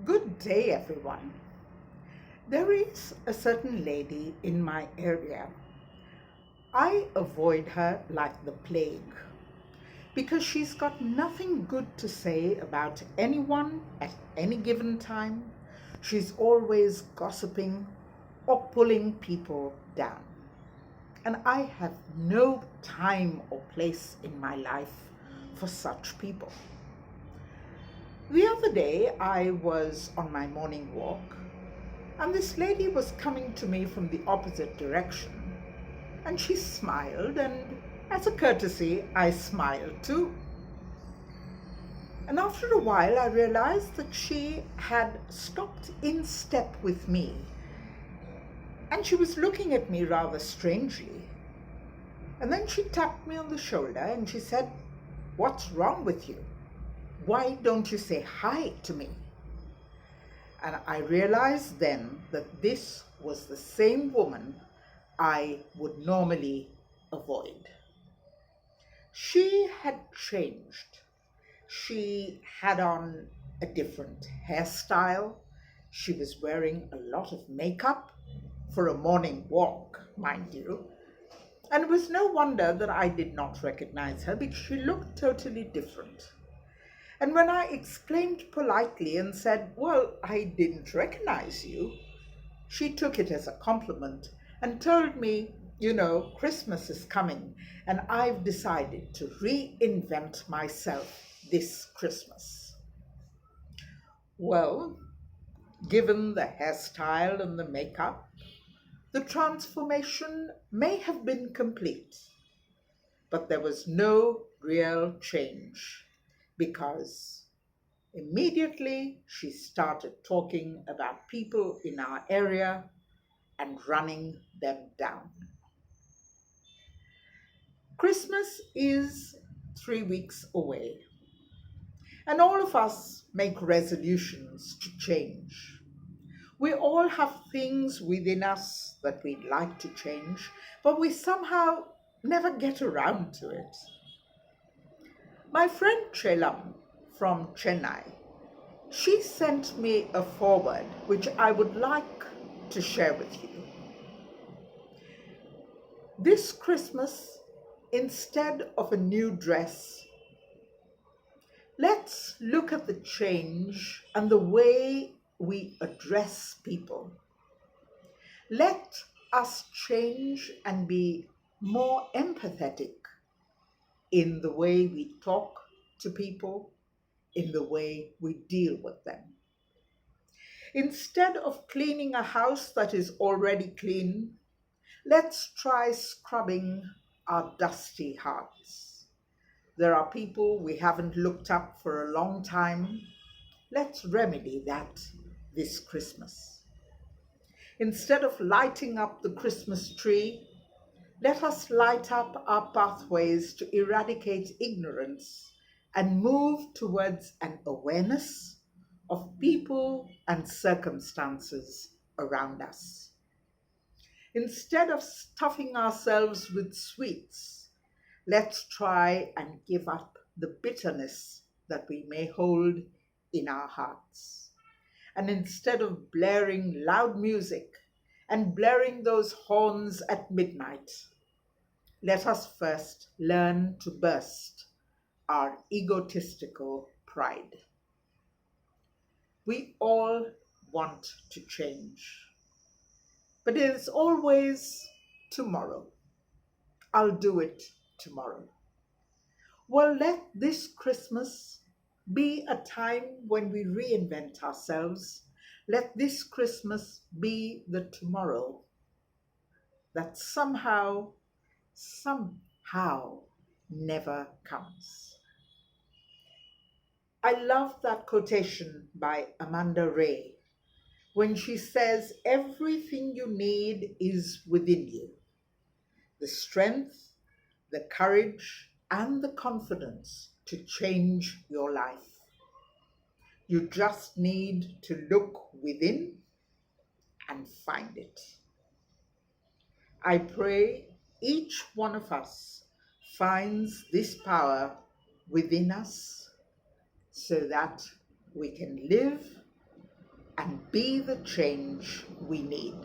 Good day, everyone. There is a certain lady in my area. I avoid her like the plague because she's got nothing good to say about anyone at any given time. She's always gossiping or pulling people down. And I have no time or place in my life for such people. The other day, I was on my morning walk, and this lady was coming to me from the opposite direction. And she smiled, and as a courtesy, I smiled too. And after a while, I realized that she had stopped in step with me, and she was looking at me rather strangely. And then she tapped me on the shoulder and she said, "What's wrong with you? Why don't you say hi to me?" And I realized then that this was the same woman I would normally avoid. She had changed. She had on a different hairstyle. She was wearing a lot of makeup for a morning walk, mind you. And it was no wonder that I did not recognize her because she looked totally different. And when I exclaimed politely and said, "Well, I didn't recognize you," she took it as a compliment and told me, Christmas is coming and I've decided to reinvent myself this Christmas. Well, given the hairstyle and the makeup, the transformation may have been complete, but there was no real change because immediately she started talking about people in our area and running them down. Christmas is 3 weeks away, and all of us make resolutions to change. We all have things within us that we'd like to change, but we somehow never get around to it. My friend Chelam from Chennai, she sent me a forward which I would like to share with you. This Christmas, instead of a new dress, let's look at the change and the way we address people. Let us change and be more empathetic in the way we talk to people, in the way we deal with them. Instead of cleaning a house that is already clean, let's try scrubbing our dusty hearts. There are people we haven't looked up for a long time. Let's remedy that this Christmas. Instead of lighting up the Christmas tree, let us light up our pathways to eradicate ignorance and move towards an awareness of people and circumstances around us. Instead of stuffing ourselves with sweets, let's try and give up the bitterness that we may hold in our hearts. And instead of blaring loud music and blaring those horns at midnight, let us first learn to burst our egotistical pride. We all want to change, but it is always tomorrow. I'll do it tomorrow. Well, let this Christmas be a time when we reinvent ourselves. Let this Christmas be the tomorrow that somehow never comes. I love that quotation by Amanda Ray when she says, "Everything you need is within you: the strength, the courage, and the confidence to change your life. You just need to look within and find it." I pray each one of us finds this power within us so that we can live be the change we need.